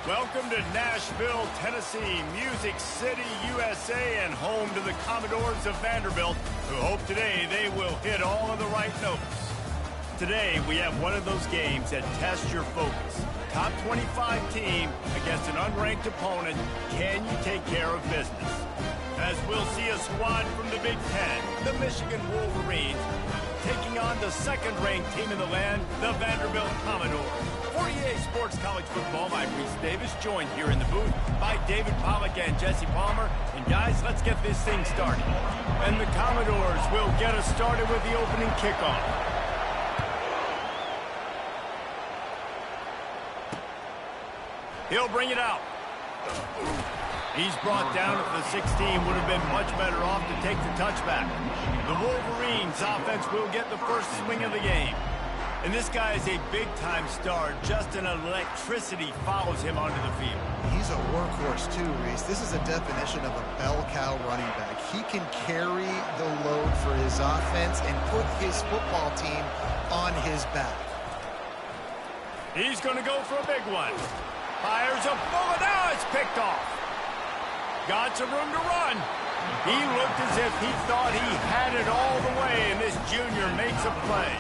Welcome to Nashville, Tennessee, Music City, USA, and home to the Commodores of Vanderbilt, who hope today they will hit all of the right notes. Today, we have one of those games that tests your focus. Top 25 team against an unranked opponent. Can you take care of business? As we'll see a squad from the Big Ten, the Michigan Wolverines, taking on the second-ranked team in the land, the Vanderbilt Commodores. For EA Sports College Football, I'm Reese Davis, joined here in the booth by David Pollack and Jesse Palmer. And guys, let's get this thing started. And the Commodores will get us started with the opening kickoff. He'll bring it out. He's brought down at the 16, would have been much better off to take the touchback. The Wolverines offense will get the first swing of the game. And this guy is a big-time star. Just an electricity follows him onto the field. He's a workhorse too, Reese. This is a definition of a bell cow running back. He can carry the load for his offense and put his football team on his back. He's going to go for a big one. Fires a bullet. Now it's picked off. Got some room to run. He looked as if he thought he had it all the way, and this junior makes a play.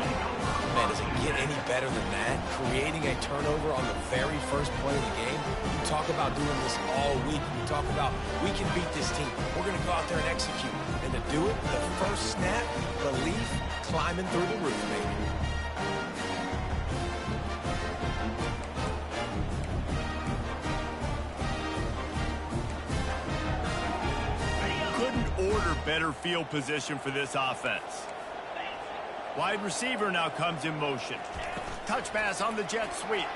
Man, does it get any better than that? Creating a turnover on the very first play of the game. You talk about doing this all week. You talk about, we can beat this team. We're going to go out there and execute. And to do it, the first snap, belief, climbing through the roof, baby. Couldn't order better field position for this offense. Wide receiver now comes in motion. Touch pass on the jet sweep.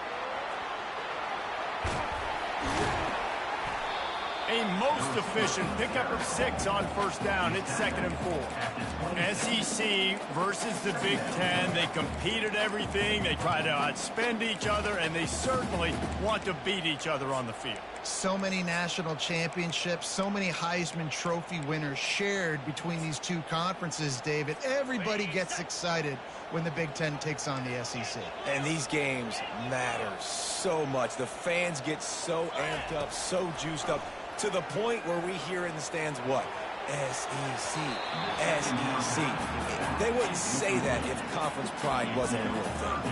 A most efficient pickup of 6 on first down. It's 2nd and 4. SEC versus the Big Ten. They compete at everything. They try to outspend each other, and they certainly want to beat each other on the field. So many national championships, so many Heisman Trophy winners shared between these two conferences, David. Everybody gets excited when the Big Ten takes on the SEC. And these games matter so much. The fans get so amped up, so juiced up, to the point where we hear in the stands what? SEC, SEC. They wouldn't say that if conference pride wasn't a real thing.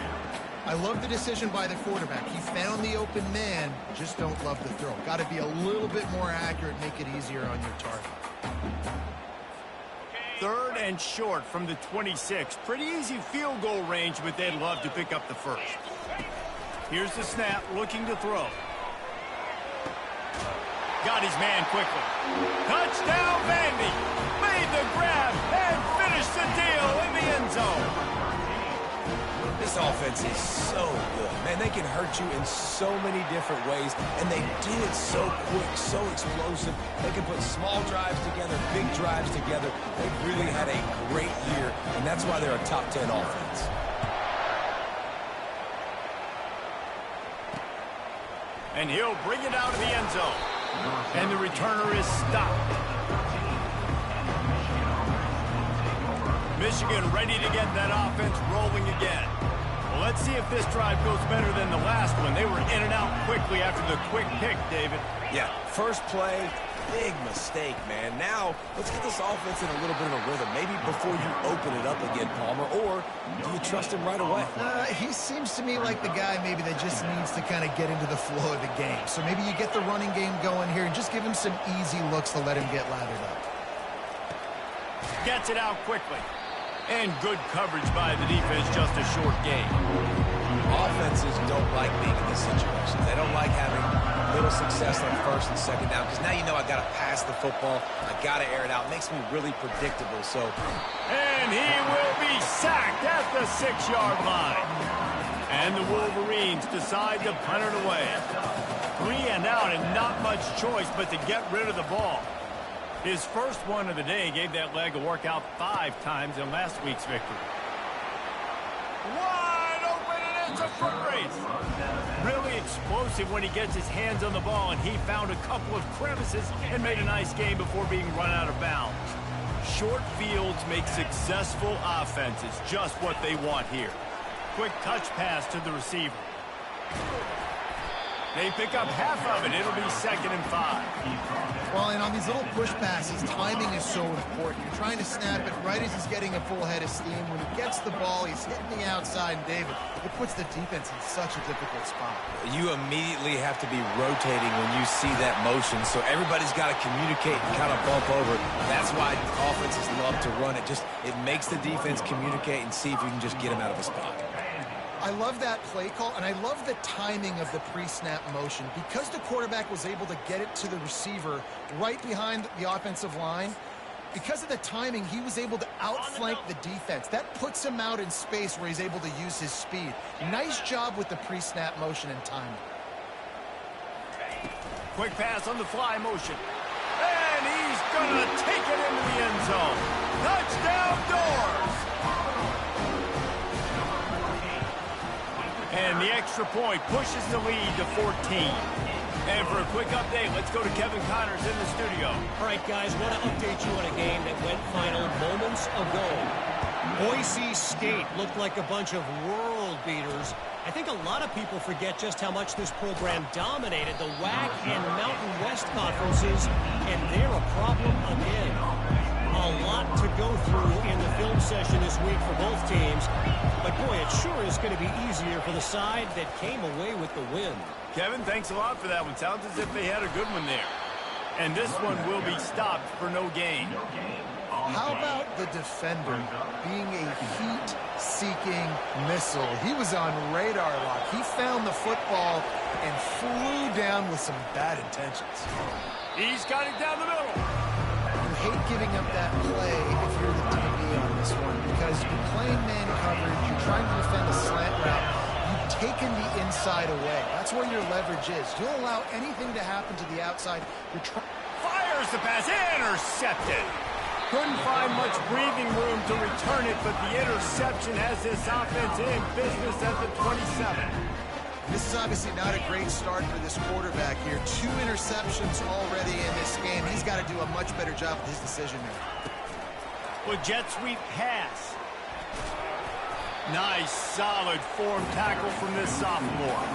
I love the decision by the quarterback. He found the open man, just don't love the throw. Got to be a little bit more accurate, make it easier on your target. 3rd and short from the 26. Pretty easy field goal range, but they'd love to pick up the first. Here's the snap, looking to throw. Got his man quickly. Touchdown, Vandy. Made the grab and finished the deal in the end zone. This offense is so good. Man, they can hurt you in so many different ways, and they do it so quick, so explosive. They can put small drives together, big drives together. They've really had a great year, and that's why they're a top 10 offense. And he'll bring it out of the end zone. And the returner is stopped. Michigan ready to get that offense rolling again. Well, let's see if this drive goes better than the last one. They were in and out quickly after the quick pick, David. Yeah, first play, big mistake, man. Now, let's get this offense in a little bit of a rhythm. Maybe before you open it up again, Palmer, or do you trust him right away? He seems to me like the guy maybe that just needs to kind of get into the flow of the game. So maybe you get the running game going here and just give him some easy looks to let him get lathered up. Gets it out quickly. And good coverage by the defense, just a short game. Offenses don't like being in this situation. They don't like having little success on first and second down, because now you know I got to pass the football. I got to air it out. It makes me really predictable. So, and he will be sacked at the 6-yard line. And the Wolverines decide to punt it away. 3 and out, and not much choice but to get rid of the ball. His first one of the day gave that leg a workout 5 times in last week's victory. Wide open, and it's a foot race. Really explosive when he gets his hands on the ball, and he found a couple of crevices and made a nice game before being run out of bounds. Short fields make successful offenses just what they want here. Quick touch pass to the receiver. They pick up half of it. It'll be 2nd and 5. Well, and on these little push passes, timing is so important. You're trying to snap it right as he's getting a full head of steam. When he gets the ball, he's hitting the outside, and David, it puts the defense in such a difficult spot. You immediately have to be rotating when you see that motion, so everybody's got to communicate and kind of bump over. That's why offenses love to run it. It makes the defense communicate and see if you can just get him out of the spot. I love that play call, and I love the timing of the pre-snap motion. Because the quarterback was able to get it to the receiver right behind the offensive line, because of the timing, he was able to outflank the defense. That puts him out in space where he's able to use his speed. Nice job with the pre-snap motion and timing. Quick pass on the fly motion. And he's going to take it into the end zone. Touchdown, Doors! And the extra point pushes the lead to 14. And for a quick update, let's go to Kevin Connors in the studio. All right, guys, want to update you on a game that went final moments ago. Boise State looked like a bunch of world beaters. I think a lot of people forget just how much this program dominated the WAC and Mountain West conferences, and they're a problem again. A lot to go through in the film session this week for both teams. But, boy, it sure is going to be easier for the side that came away with the win. Kevin, thanks a lot for that one. Sounds as if they had a good one there. And this one will be stopped for no gain. How about the defender being a heat-seeking missile? He was on radar lock. He found the football and flew down with some bad intentions. He's got it down the middle. You hate giving up that play if you're the DB on this one because you're playing man coverage, you're trying to defend a slant route, you've taken the inside away. That's where your leverage is. You'll allow anything to happen to the outside. Fires the pass, intercepted. Couldn't find much breathing room to return it, but the interception has this offense in business at the 27. This is obviously not a great start for this quarterback here. 2 interceptions already in this game. He's got to do a much better job with his decision making. With jet sweep pass. Nice, solid form tackle from this sophomore.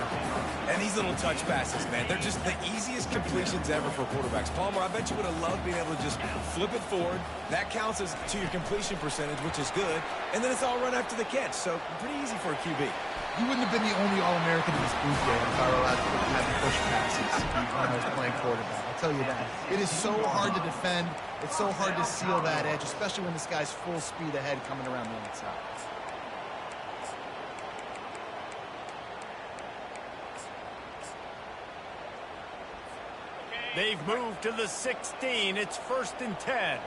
And these little touch passes, man, they're just the easiest completions ever for quarterbacks. Palmer, I bet you would have loved being able to just flip it forward. That counts as to your completion percentage, which is good. And then it's all run after the catch, so pretty easy for a QB. You wouldn't have been the only All-American in this booth game if I were allowed to have push passes when I was playing quarterback. I'll tell you that. It is so hard to defend. It's so hard to seal that edge, especially when this guy's full speed ahead coming around the outside. They've moved to the 16. It's 1st and 10.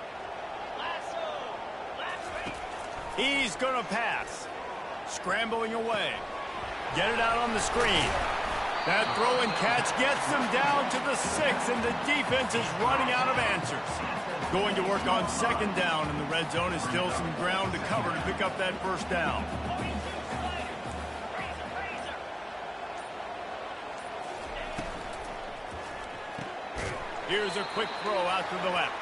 He's going to pass. Scrambling away. Get it out on the screen. That throw and catch gets them down to the 6, and the defense is running out of answers. Going to work on 2nd down, and the red zone is still some ground to cover to pick up that 1st down. Here's a quick throw out to the left.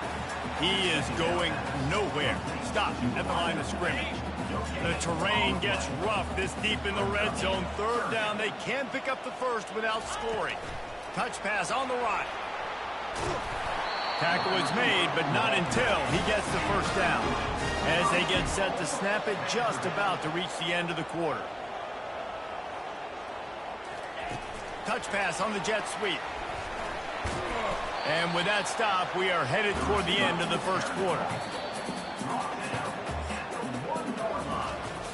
He is going nowhere. Stop at the line of scrimmage. The terrain gets rough this deep in the red zone. 3rd down. They can pick up the 1st without scoring. Touch pass on the right. Tackle is made, but not until he gets the 1st down. As they get set to snap it, just about to reach the end of the quarter. Touch pass on the jet sweep. And with that stop, we are headed toward the end of the 1st quarter.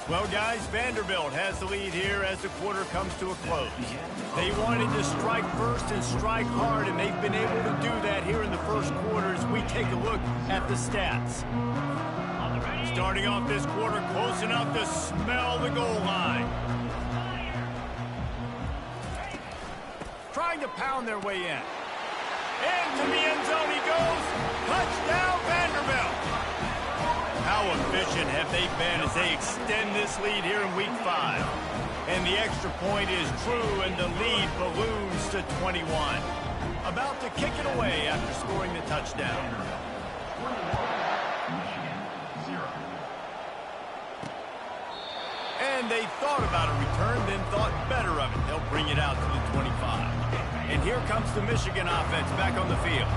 Well, guys, Vanderbilt has the lead here as the quarter comes to a close. They wanted to strike first and strike hard, and they've been able to do that here in the 1st quarter as we take a look at the stats. Starting off this quarter close enough to smell the goal line. Trying to pound their way in. Into the end zone he goes. Touchdown, Vanderbilt. How efficient have they been as they extend this lead here in Week 5. And the extra point is true, and the lead balloons to 21. About to kick it away after scoring the touchdown. And they thought about a return, then thought better of it. They'll bring it out to the 25. And here comes the Michigan offense back on the field.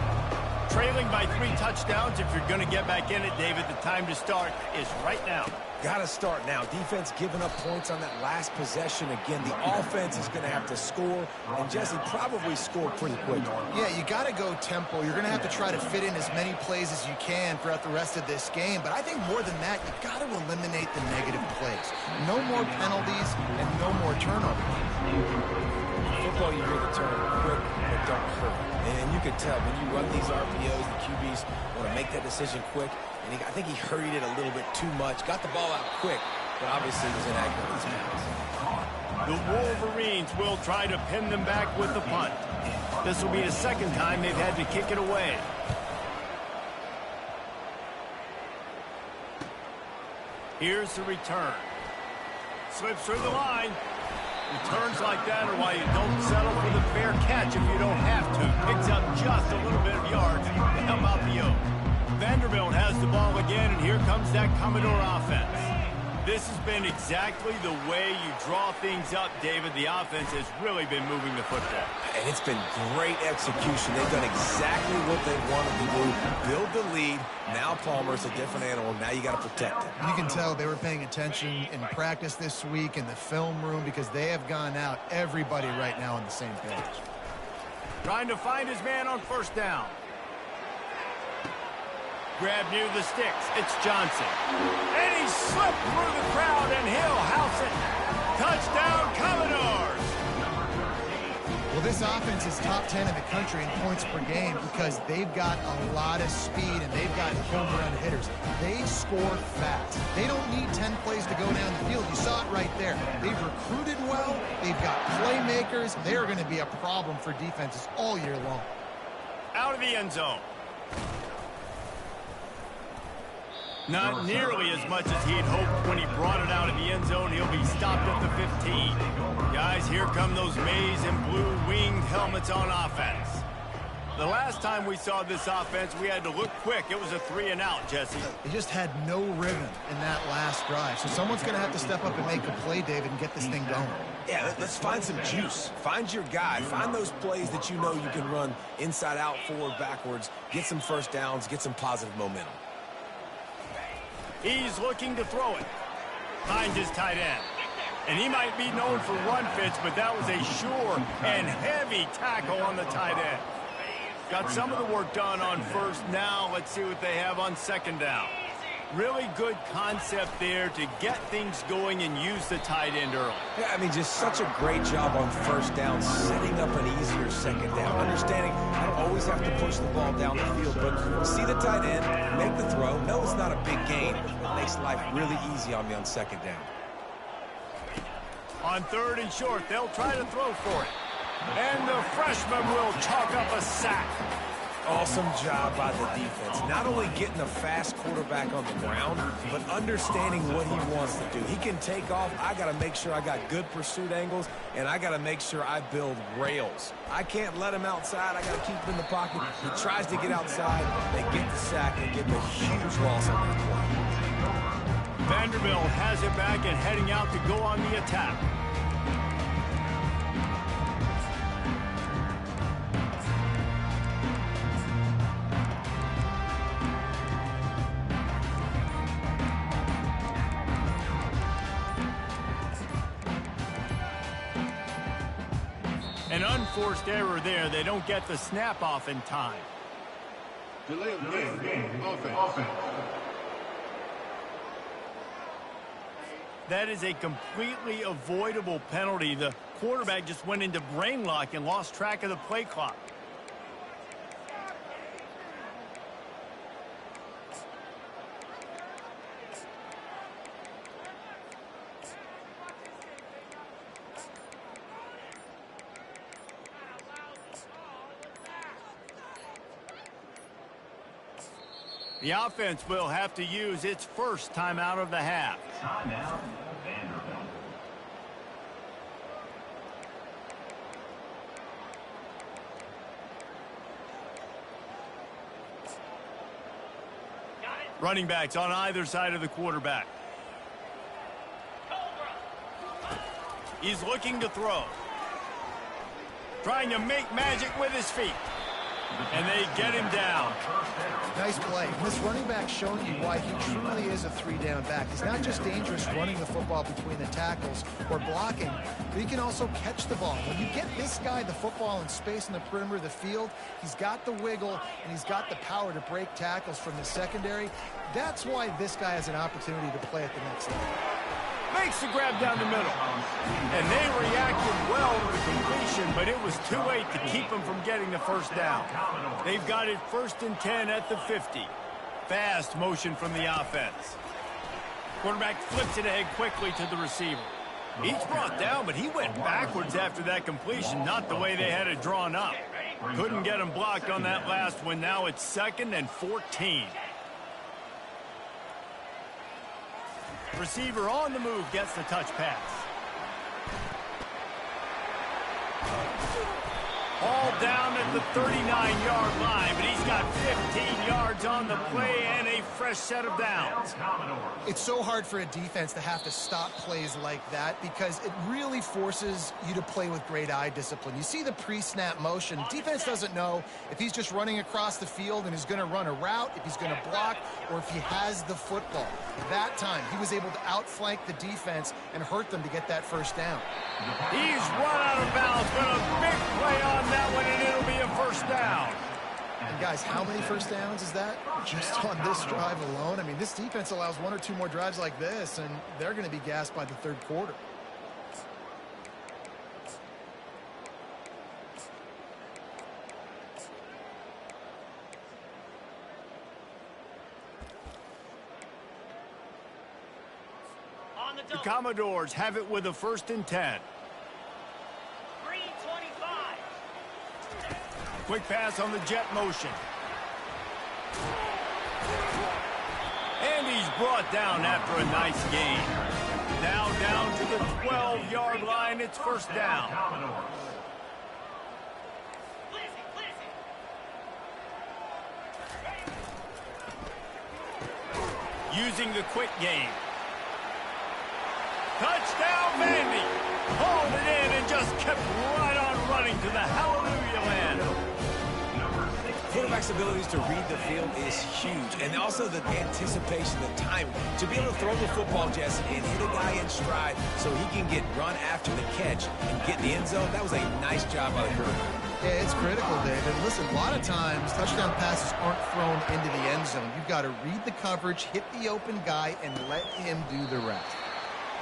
Trailing by 3 touchdowns. If you're going to get back in it, David, the time to start is right now. Got to start now. Defense giving up points on that last possession. Again, the offense is going to have to score, and Jesse probably score pretty quickly. Yeah, you got to go tempo. You're going to have to try to fit in as many plays as you can throughout the rest of this game. But I think more than that, you got to eliminate the negative plays. No more penalties and no more turnovers. Football, you hear the term quick, but don't hurt. And you can tell when you run these RPOs, the QBs want to make that decision quick. And I think he hurried it a little bit too much. Got the ball out quick, but obviously was inaccurate with his pass. The Wolverines will try to pin them back with the punt. This will be the second time they've had to kick it away. Here's the return. Slips through the line. Returns like that are why you don't settle for the fair catch if you don't have to. Picks up just a little bit of yards to help out the yoke. Vanderbilt has the ball again, and here comes that Commodore offense. This has been exactly the way you draw things up, David. The offense has really been moving the football. And it's been great execution. They've done exactly what they wanted to do. Build the lead. Now Palmer's a different animal. Now you got to protect it. You can tell they were paying attention in practice this week in the film room because they have gone out, everybody right now on the same page. Trying to find his man on first down. Grab near the sticks. It's Johnson. And he slipped through the crowd, and he'll house it. Touchdown, Commodores! Well, this offense is top 10 in the country in points per game because they've got a lot of speed and they've got home run hitters. They score fast. They don't need 10 plays to go down the field. You saw it right there. They've recruited well. They've got playmakers. They're going to be a problem for defenses all year long. Out of the end zone. Not nearly as much as he'd hoped when he brought it out of the end zone. He'll be stopped at the 15. Guys, here come those maize and blue winged helmets on offense. The last time we saw this offense, we had to look quick. It was a 3-and-out, Jesse. They just had no rhythm in that last drive. So someone's going to have to step up and make a play, David, and get this thing going. Yeah, let's find some juice. Find your guy. Find those plays that you know you can run inside out, forward, backwards. Get some first downs. Get some positive momentum. He's looking to throw it. Finds his tight end. And he might be known for run fits, but that was a sure and heavy tackle on the tight end. Got some of the work done on first. Now let's see what they have on second down. Really good concept there to get things going and use the tight end early. Yeah, I mean, just such a great job on first down, setting up an easier second down. Understanding I don't always have to push the ball down the field, but see the tight end, make the throw. No, it's not a big gain. It makes life really easy on me on second down. On third and short, they'll try to throw for it. And the freshman will chalk up a sack. Awesome job by the defense. Not only getting a fast quarterback on the ground, but understanding what he wants to do. He can take off. I got to make sure I got good pursuit angles, and I got to make sure I build rails. I can't let him outside. I got to keep him in the pocket. He tries to get outside. They get the sack and get the huge loss on that play. Vanderbilt has it back and heading out to go on the attack. An unforced error there. They don't get the snap off in time. Delay of game. Offense. That is a completely avoidable penalty. The quarterback just went into brain lock and lost track of the play clock. The offense will have to use its first timeout of the half. Timeout, Vanderbilt. Running backs on either side of the quarterback. He's looking to throw. trying to make magic with his feet. And they get him down. Nice play. This running back showing you why he truly is a three-down back. He's not just dangerous running the football between the tackles or blocking, but he can also catch the ball. When you get this guy the football in space in the perimeter of the field, he's got the wiggle and he's got the power to break tackles from the secondary. That's why this guy has an opportunity to play at the next level. Makes the grab down the middle. And they reacted well to the completion, but it was too late to keep them from getting the first down. They've got it 1st and 10 at the 50. Fast motion from the offense. Quarterback flips it ahead quickly to the receiver. He's brought down, but he went backwards after that completion, not the way they had it drawn up. Couldn't get him blocked on that last one. Now it's 2nd and 14. Receiver on the move gets the touch pass. Ball down at the 39-yard line, but he's got 15 yards on the play and a fresh set of downs. It's so hard for a defense to have to stop plays like that because it really forces you to play with great eye discipline. You see the pre-snap motion. Defense doesn't know if he's just running across the field and is going to run a route, if he's going to block, or if he has the football. That time, he was able to outflank the defense and hurt them to get that first down. He's run out of bounds, but a big play on that one, and it'll be a first down. And guys, how many first downs is that? Just on this drive alone? I mean, this defense allows 1 or 2 more drives like this, and they're going to be gassed by the 3rd quarter. The Commodores have it with a 1st and 10. 3:25. Quick pass on the jet motion. And he's brought down after a nice gain. Now down to the 12-yard line. It's 1st down. Using the quick game. Touchdown, Vandy. Hauled it in and just kept right on running to the hallelujah land. Quarterback's abilities to read the field is huge, and also the anticipation, the timing. To be able to throw the football, Jesse, and hit a guy in stride so he can get run after the catch and get in the end zone, that was a nice job by the quarterback. Yeah, it's critical, David. Listen, a lot of times touchdown passes aren't thrown into the end zone. You've got to read the coverage, hit the open guy, and let him do the rest.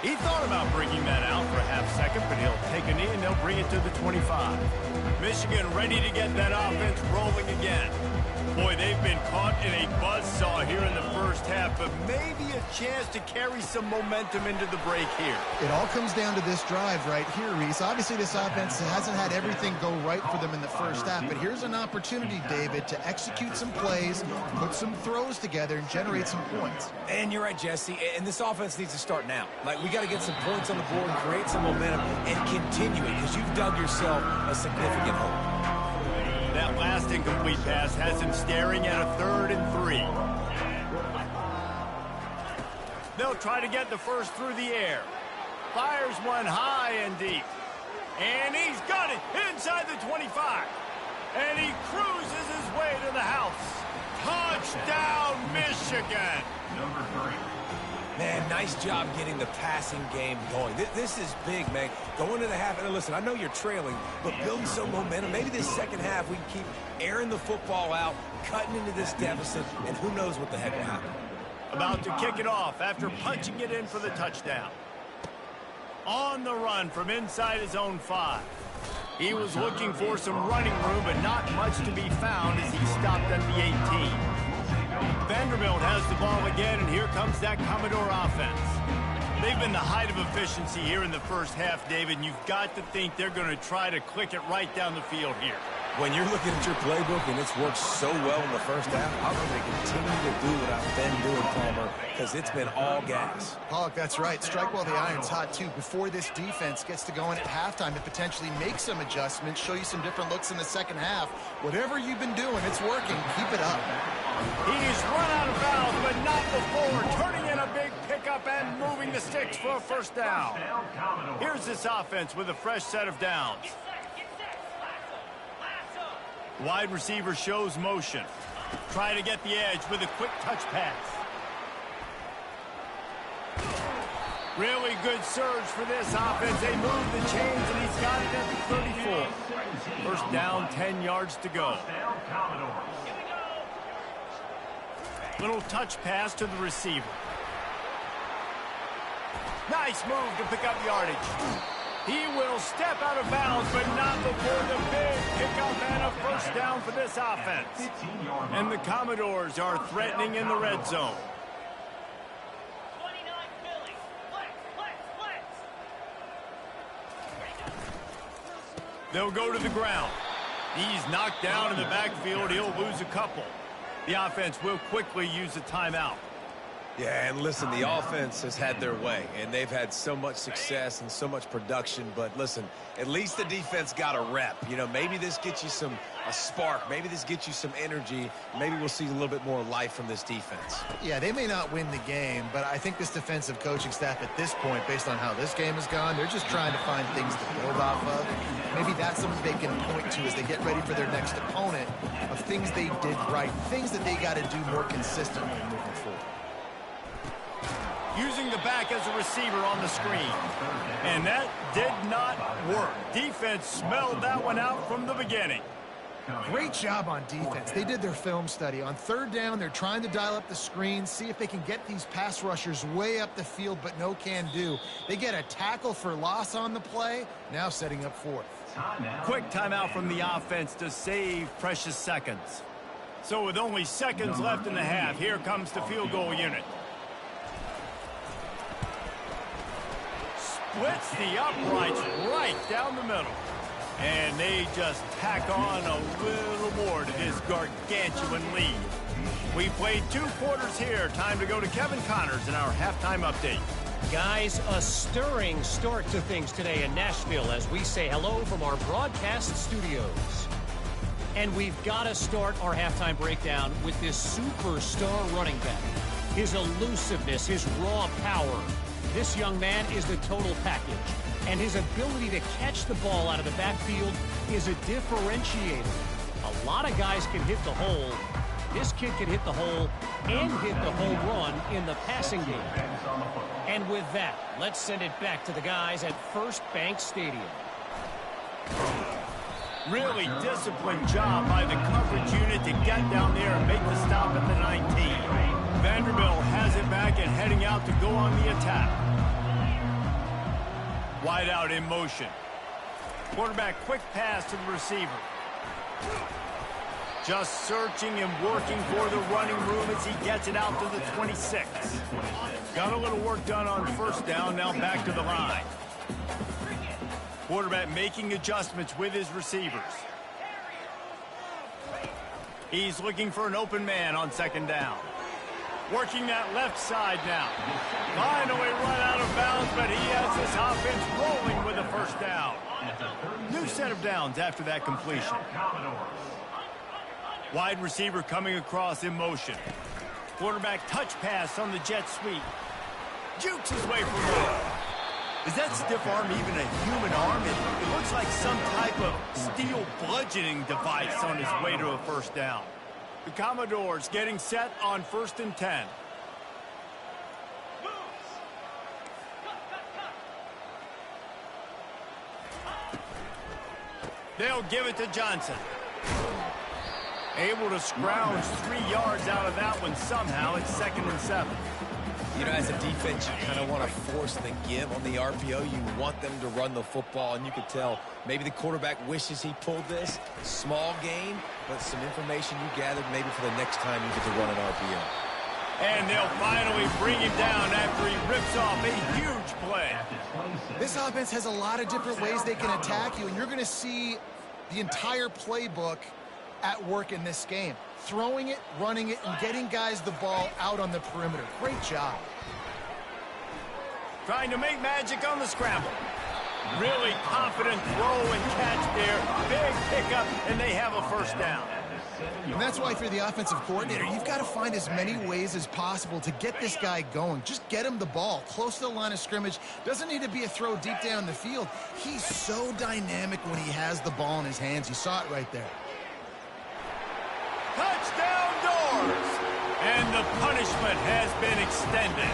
He thought about bringing that out for a half second, but he'll take a knee and they'll bring it to the 25. Michigan ready to get that offense rolling again. Boy, they've been caught in a buzzsaw here in the first half, but maybe a chance to carry some momentum into the break here. It all comes down to this drive right here, Reese. Obviously, this offense hasn't had everything go right for them in the first half, but here's an opportunity, David, to execute some plays, put some throws together, and generate some points. And you're right, Jesse, and this offense needs to start now. Like, we got to get some points on the board, create some momentum, and continue it, because you've dug yourself a significant hole. That last incomplete pass has him staring at a 3rd and 3. They'll try to get the first through the air. Fires one high and deep. And he's got it inside the 25. And he cruises his way to the house. Touchdown, Michigan! Number 3. Man, nice job getting the passing game going. This is big, man. Going to the half, and listen, I know you're trailing, but building some momentum. Maybe this second half we can keep airing the football out, cutting into this deficit, and who knows what the heck will happen. About to kick it off after punching it in for the touchdown. On the run from inside his own 5. He was looking for some running room, but not much to be found as he stopped at the 18. Vanderbilt has the ball again, and here comes that Commodore offense. They've been the height of efficiency here in the first half, David, and you've got to think they're going to try to click it right down the field here. When you're looking at your playbook and it's worked so well in the first half, how can they continue to do what I've been doing, Palmer? Because it's been all gas. Pollock, that's right. Strike while the iron's hot, too. Before this defense gets to going at halftime to potentially make some adjustments, show you some different looks in the second half. Whatever you've been doing, it's working. Keep it up. He's run out of bounds, but not before. Turning in a big pickup and moving the sticks for a first down. Here's this offense with a fresh set of downs. Wide receiver shows motion. Trying to get the edge with a quick touch pass. Really good surge for this offense. They move the chains, and he's got it at the 34. First down, 10 yards to go. Little touch pass to the receiver. Nice move to pick up yardage. He will step out of bounds, but not before the big pickup and a first down for this offense. And the Commodores are threatening in the red zone. They'll go to the ground. He's knocked down in the backfield. He'll lose a couple. The offense will quickly use a timeout. Yeah, and listen, the offense has had their way, and they've had so much success and so much production. But listen, at least the defense got a rep. You know, maybe this gets you a spark. Maybe this gets you some energy. Maybe we'll see a little bit more life from this defense. Yeah, they may not win the game, but I think this defensive coaching staff at this point, based on how this game has gone, they're just trying to find things to build off of. Maybe that's something they can point to as they get ready for their next opponent of things they did right, things that they got to do more consistently moving forward. Using the back as a receiver on the screen. And that did not work. Defense smelled that one out from the beginning. Great job on defense. They did their film study. On third down, they're trying to dial up the screen, see if they can get these pass rushers way up the field, but no can do. They get a tackle for loss on the play, now setting up fourth. Quick timeout from the offense to save precious seconds. So with only seconds left in the half, here comes the field goal unit. Splits the uprights right down the middle. And they just tack on a little more to this gargantuan lead. We played 2 quarters here. Time to go to Kevin Connors in our halftime update. Guys, a stirring start to things today in Nashville as we say hello from our broadcast studios. And we've got to start our halftime breakdown with this superstar running back. His elusiveness, his raw power. This young man is the total package, and his ability to catch the ball out of the backfield is a differentiator. A lot of guys can hit the hole. This kid can hit the hole and hit the home run in the passing game. And with that, let's send it back to the guys at First Bank Stadium. Really disciplined job by the coverage unit to get down there and make the stop at the 19. Vanderbilt has it back and heading out to go on the attack. Wide out in motion. Quarterback quick pass to the receiver. Just searching and working for the running room as he gets it out to the 26. Got a little work done on first down, now back to the line. Quarterback making adjustments with his receivers. He's looking for an open man on second down. Working that left side now. Finally run out of bounds, but he has this offense rolling with a first down. New set of downs after that completion. Wide receiver coming across in motion. Quarterback touch pass on the jet sweep. Jukes his way from goal. Is that stiff arm even a human arm? It looks like some type of steel bludgeoning device on his way to a first down. The Commodores getting set on 1st and 10. They'll give it to Johnson. Able to scrounge 3 yards out of that one somehow. It's 2nd and 7. You know, as a defense, you kind of want to force the give on the RPO. You want them to run the football, and you could tell maybe the quarterback wishes he pulled this. Small gain, but some information you gathered maybe for the next time you get to run an RPO. And they'll finally bring him down after he rips off a huge play. This offense has a lot of different ways they can attack you, and you're going to see the entire playbook at work in this game. Throwing it, running it, and getting guys the ball out on the perimeter. Great job. Trying to make magic on the scramble. Really confident throw and catch there. Big pickup, and they have a first down. And that's why if you're the offensive coordinator, you've got to find as many ways as possible to get this guy going. Just get him the ball close to the line of scrimmage. Doesn't need to be a throw deep down the field. He's so dynamic when he has the ball in his hands. You saw it right there. And the punishment has been extended.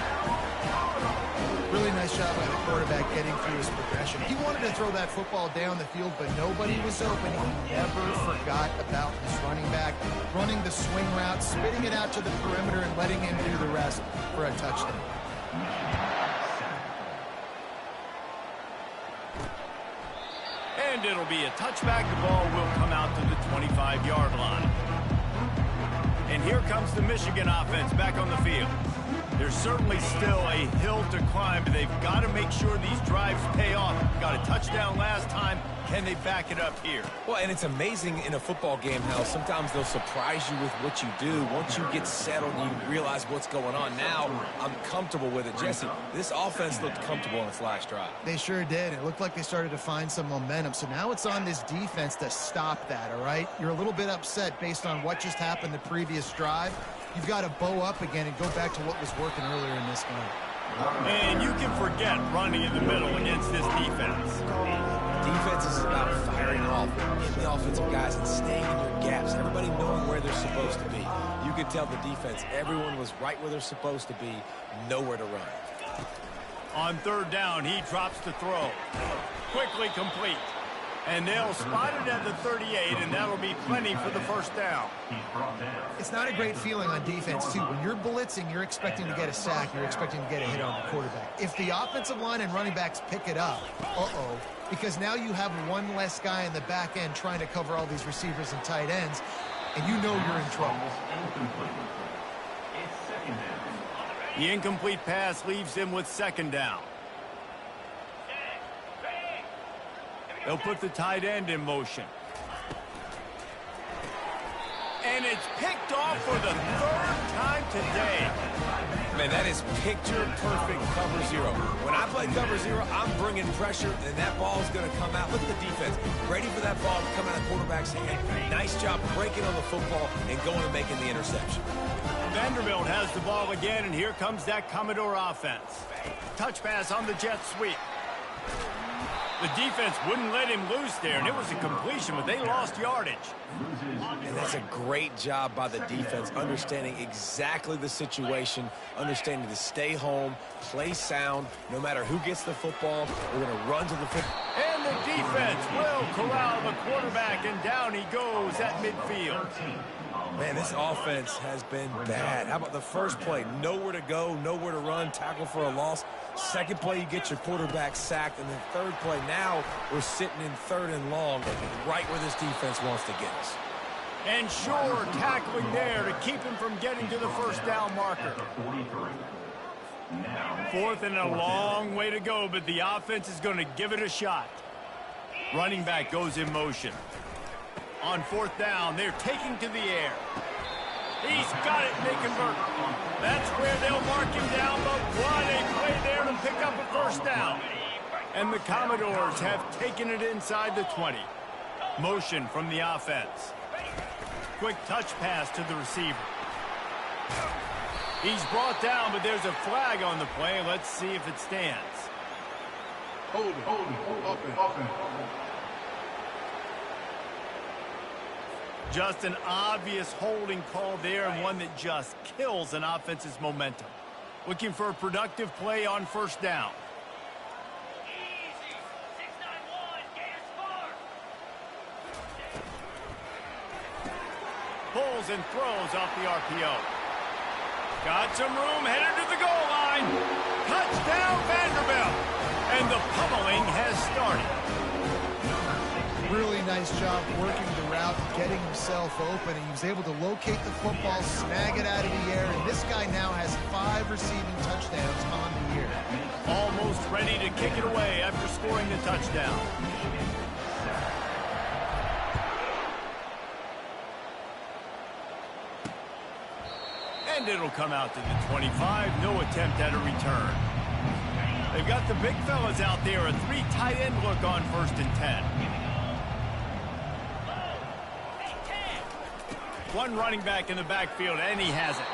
Really nice job by the quarterback getting through his progression. He wanted to throw that football down the field, but nobody was open. He never forgot about his running back, running the swing route, spitting it out to the perimeter, and letting him do the rest for a touchdown. And it'll be a touchback. The ball will come out to the 25-yard line. And here comes the Michigan offense back on the field. There's certainly still a hill to climb, but they've got to make sure these drives pay off. Got a touchdown last time. Can they back it up here? Well, and it's amazing in a football game how sometimes they'll surprise you with what you do. Once you get settled and you realize what's going on, now I'm comfortable with it. Jesse, this offense looked comfortable in its last drive. They sure did. It looked like they started to find some momentum. So now it's on this defense to stop that, all right? You're a little bit upset based on what just happened the previous drive. You've got to bow up again and go back to what was working earlier in this game. And you can forget running in the middle against this defense. Defense is about firing off, hitting the offensive guys, and staying in your gaps. Everybody knowing where they're supposed to be. You could tell the defense, everyone was right where they're supposed to be, nowhere to run. On third down, he drops the throw. Quickly complete. And they'll spot it at the 38, and that'll be plenty for the first down. It's not a great feeling on defense, too. When you're blitzing, you're expecting to get a sack. You're expecting to get a hit on the quarterback. If the offensive line and running backs pick it up, because now you have one less guy in the back end trying to cover all these receivers and tight ends, and you know you're in trouble. The incomplete pass leaves him with second down. They'll put the tight end in motion. And it's picked off for the third time today. Man, that is picture-perfect cover zero. When I play cover zero, I'm bringing pressure, and that ball is going to come out. Look at the defense. Ready for that ball to come out of the quarterback's hand. Nice job breaking on the football and going and making the interception. Vanderbilt has the ball again, and here comes that Commodore offense. Touch pass on the jet sweep. The defense wouldn't let him loose there, and it was a completion, but they lost yardage. And that's a great job by the defense, understanding exactly the situation, understanding to stay home, play sound. No matter who gets the football, we're going to run to the football. And the defense will corral the quarterback, and down he goes at midfield. Man, this offense has been bad. How about the first play? Nowhere to go, nowhere to run, tackle for a loss. Second play, you get your quarterback sacked. And then third play, now we're sitting in third and long, right where this defense wants to get us. And sure, tackling there to keep him from getting to the first down marker. Fourth and a long way to go, but the offense is going to give it a shot. Running back goes in motion. On fourth down, they're taking to the air. He's got it, and they convert. That's where they'll mark him down, but what a play there to pick up a first down. And the Commodores have taken it inside the 20. Motion from the offense. Quick touch pass to the receiver. He's brought down, but there's a flag on the play. Let's see if it stands. Hold offense. Just an obvious holding call there, and one that just kills an offense's momentum. Looking for a productive play on first down. Pulls and throws off the RPO. Got some room, headed to the goal line. Touchdown, Vanderbilt. And the pummeling has started. Really nice job working the route, getting himself open, and he was able to locate the football, snag it out of the air, and this guy now has 5 receiving touchdowns on the year. Almost ready to kick it away after scoring the touchdown. And it'll come out to the 25. No attempt at a return. They've got the big fellas out there. A 3 tight end look on 1st and 10. One running back in the backfield, and he has it.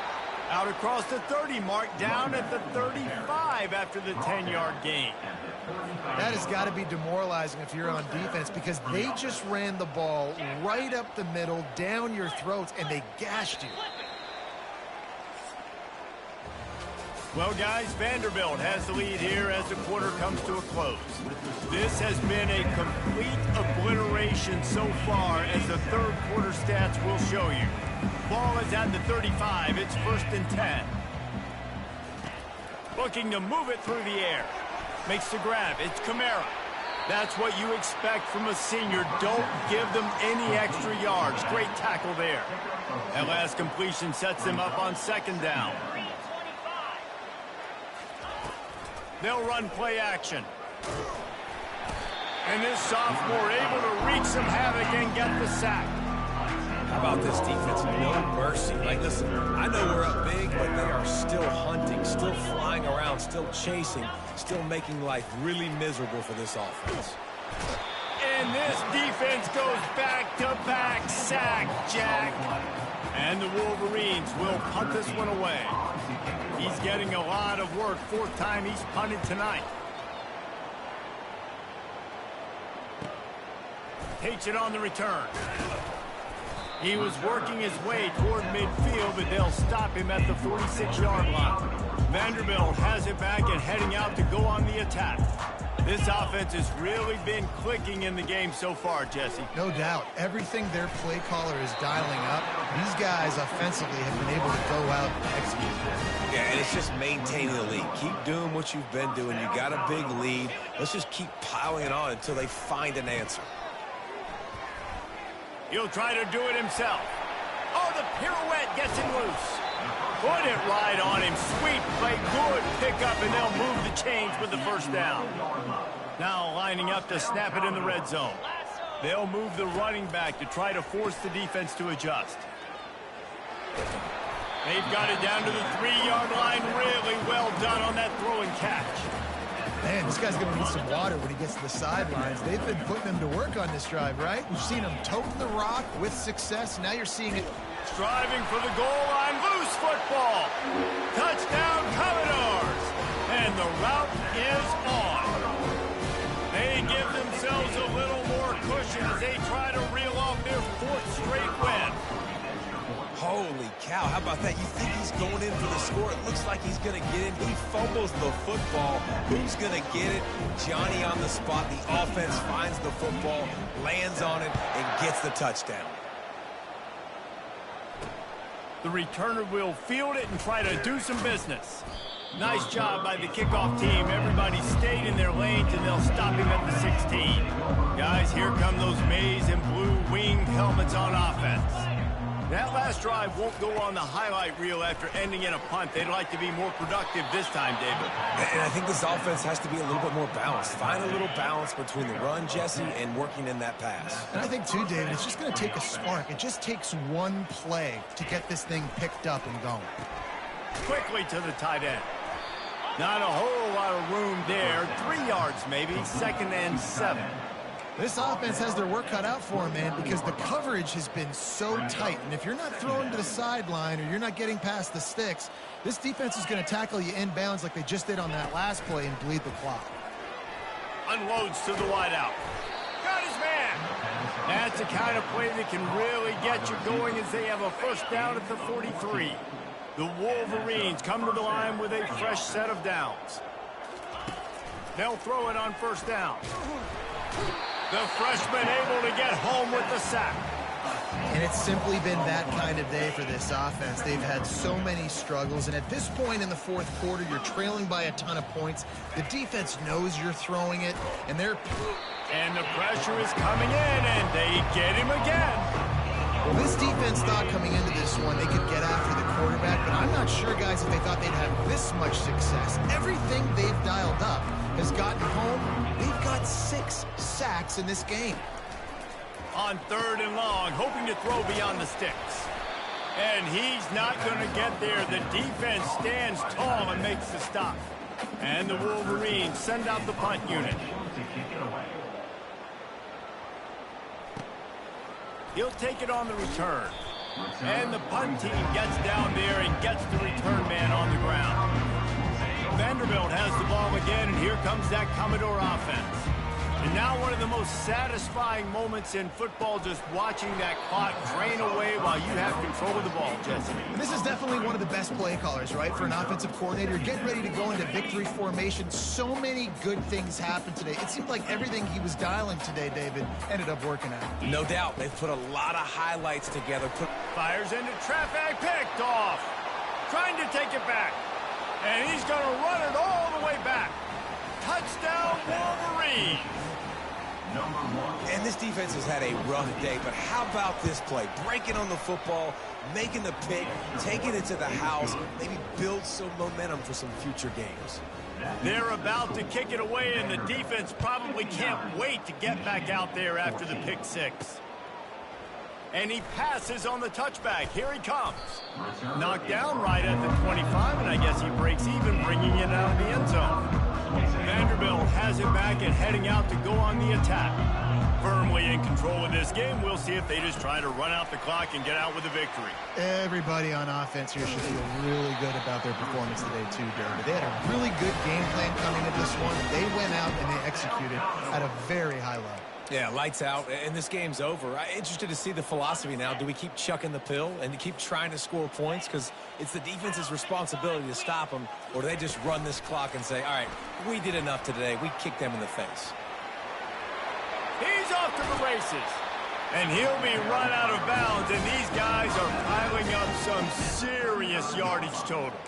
Out across the 30 mark, down at the 35 after the 10-yard gain. That has got to be demoralizing if you're on defense, because they just ran the ball right up the middle, down your throats, and they gashed you. Well, guys, Vanderbilt has the lead here as the quarter comes to a close. This has been a complete obliteration so far, as the third quarter stats will show you. Ball is at the 35. It's 1st and 10. Looking to move it through the air. Makes the grab. It's Kamara. That's what you expect from a senior. Don't give them any extra yards. Great tackle there. That last completion sets them up on 2nd down. They'll run play action. And this sophomore able to wreak some havoc and get the sack. How about this defense? No mercy. Like, listen, I know we're up big, but they are still hunting, still flying around, still chasing, still making life really miserable for this offense. And this defense goes back-to-back sack, Jack. And the Wolverines will punt this one away. He's getting a lot of work. 4th time he's punted tonight. Takes it on the return. He was working his way toward midfield, but they'll stop him at the 46-yard line. Vanderbilt has it back and heading out to go on the attack. This offense has really been clicking in the game so far, Jesse. No doubt. Everything their play caller is dialing up, these guys offensively have been able to go out and execute. Yeah, and it's just maintaining the lead. Keep doing what you've been doing. You got a big lead. Let's just keep piling it on until they find an answer. He'll try to do it himself. Oh, the pirouette gets him loose. Put it right on him. Sweet play, good pickup, and they'll move the chains with the 1st down. Now lining up to snap it in the red zone. They'll move the running back to try to force the defense to adjust. They've got it down to the 3-yard line. Really well done on that throw and catch. Man, this guy's going to need some water when he gets to the sidelines. They've been putting him to work on this drive, right? We've seen him toting the rock with success. Now you're seeing it. Striving for the goal line. Loose football. Touchdown, Commodores. And the route is on. They give themselves a little more cushion as they try to reel off their 4th straight win. Holy cow, how about that? You think he's going in for the score. It looks like he's going to get in. He fumbles the football. Who's going to get it? Johnny on the spot. The offense finds the football, lands on it, and gets the touchdown. The returner will field it and try to do some business. Nice job by the kickoff team. Everybody stayed in their lanes, and they'll stop him at the 16. Guys, here come those maize and blue winged helmets on offense. That last drive won't go on the highlight reel after ending in a punt. They'd like to be more productive this time, David. And I think this offense has to be a little bit more balanced. Find a little balance between the run, Jesse, and working in that pass. And I think, too, David, it's just going to take a spark. It just takes one play to get this thing picked up and going. Quickly to the tight end. Not a whole lot of room there. 3 yards maybe. 2nd and 7. This offense has their work cut out for them, man, because the coverage has been so tight. And if you're not throwing to the sideline or you're not getting past the sticks, this defense is going to tackle you inbounds like they just did on that last play and bleed the clock. Unloads to the wideout. Got his man. That's the kind of play that can really get you going as they have a 1st down at the 43. The Wolverines come to the line with a fresh set of downs. They'll throw it on 1st down. The freshman able to get home with the sack. And it's simply been that kind of day for this offense. They've had so many struggles, and at this point in the 4th quarter, you're trailing by a ton of points. The defense knows you're throwing it, and they're... And the pressure is coming in, and they get him again. Well, this defense thought coming into this one they could get after the quarterback, but I'm not sure, guys, if they thought they'd have this much success. Everything they've dialed up has gotten home. They've got 6 sacks in this game. On 3rd and long, hoping to throw beyond the sticks. And he's not going to get there. The defense stands tall and makes the stop. And the Wolverines send out the punt unit. He'll take it on the return. And the punt team gets down there and gets the return man on the ground. Vanderbilt has the ball again, and here comes that Commodore offense. And now one of the most satisfying moments in football, just watching that clock drain away while you have control of the ball, Jesse. And this is definitely one of the best play callers, right, for an offensive coordinator. Getting ready to go into victory formation. So many good things happened today. It seemed like everything he was dialing today, David, ended up working out. No doubt. They've put a lot of highlights together. Fires into traffic, picked off. Trying to take it back. And he's going to run it all the way back. Touchdown, Wolverines. And this defense has had a rough day, but how about this play? Breaking on the football, making the pick, taking it to the house, maybe build some momentum for some future games. They're about to kick it away, and the defense probably can't wait to get back out there after the pick six. And he passes on the touchback. Here he comes. Knocked down right at the 25, and I guess he breaks even, bringing it out of the end zone. Vanderbilt has it back and heading out to go on the attack. Firmly in control of this game. We'll see if they just try to run out the clock and get out with a victory. Everybody on offense here should feel really good about their performance today too, David. They had a really good game plan coming into this one. They went out and they executed at a very high level. Yeah, lights out, and this game's over. I'm interested to see the philosophy now. Do we keep chucking the pill and to keep trying to score points? Because it's the defense's responsibility to stop them, or do they just run this clock and say, all right, we did enough today. We kicked them in the face. He's off to the races. And he'll be run out of bounds, and these guys are piling up some serious yardage totals.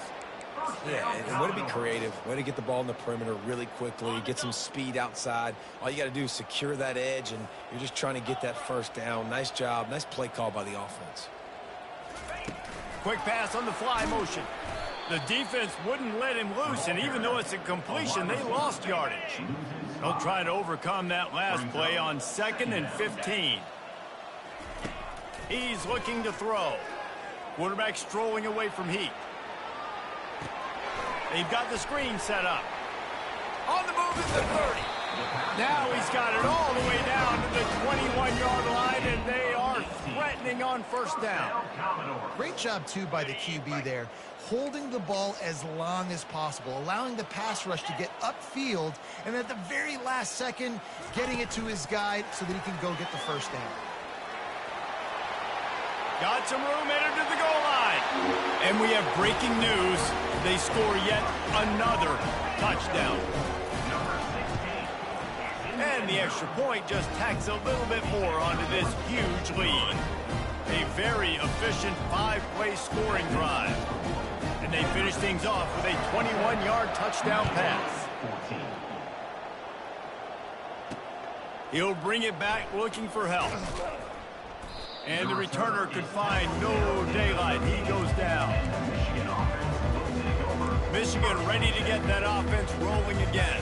Yeah, and way to be creative, way to get the ball in the perimeter really quickly, get some speed outside. All you got to do is secure that edge, and you're just trying to get that first down. Nice job, nice play call by the offense. Quick pass on the fly motion. The defense wouldn't let him loose, and even though it's a completion, they lost yardage. They'll try to overcome that last play on 2nd and 15. He's looking to throw. Quarterback strolling away from heat. They've got the screen set up. On the move at the 30. Now he's got it all the way down to the 21-yard line, and they are threatening on first down. Great job, too, by the QB there, holding the ball as long as possible, allowing the pass rush to get upfield, and at the very last second, getting it to his guy so that he can go get the first down. Got some room, entered to the goal line. And we have breaking news. They score yet another touchdown. And the extra point just tacks a little bit more onto this huge lead. A very efficient 5-play scoring drive. And they finish things off with a 21-yard touchdown pass. He'll bring it back looking for help. And the returner could find no daylight. He goes down. Michigan ready to get that offense rolling again.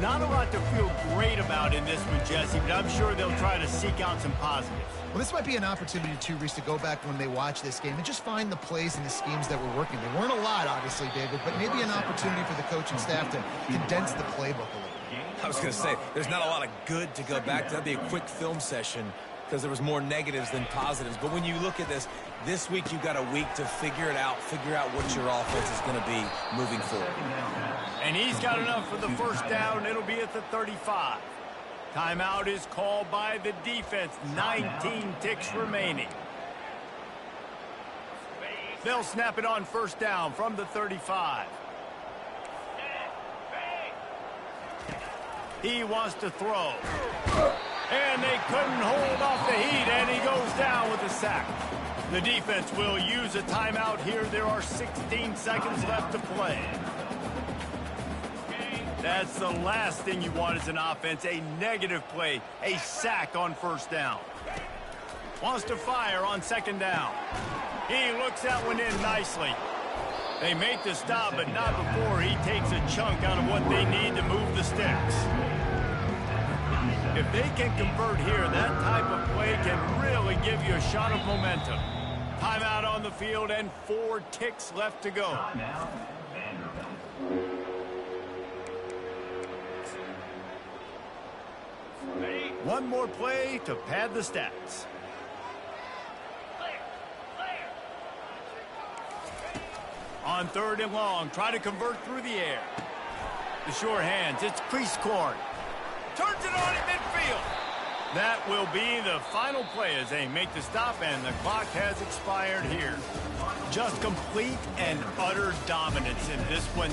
Not a lot to feel great about in this one, Jesse, but I'm sure they'll try to seek out some positives. Well, this might be an opportunity, too, Reese, to go back when they watch this game and just find the plays and the schemes that were working. There weren't a lot, obviously, David, but maybe an opportunity for the coaching staff to condense the playbook a little. I was going to say, there's not a lot of good to go back to. That'd be a quick film session because there was more negatives than positives. But when you look at this week you've got a week to figure it out, figure out what your offense is going to be moving forward. And he's got enough for the first down. It'll be at the 35. Timeout is called by the defense. 19 ticks remaining. They'll snap it on first down from the 35. He wants to throw. And they couldn't hold off the heat, and he goes down with a sack. The defense will use a timeout here. There are 16 seconds left to play. That's the last thing you want as an offense, a negative play, a sack on first down. Wants to fire on second down. He looks that one in nicely. They make the stop, but not before he takes a chunk out of what they need to move the sticks. If they can convert here, that type of play can really give you a shot of momentum. Timeout on the field and 4 ticks left to go. One more play to pad the stats. On 3rd and long, try to convert through the air. The sure hands, it's crease corn. Turns it on in midfield. That will be the final play as they make the stop, and the clock has expired here. Just complete and utter dominance in this one.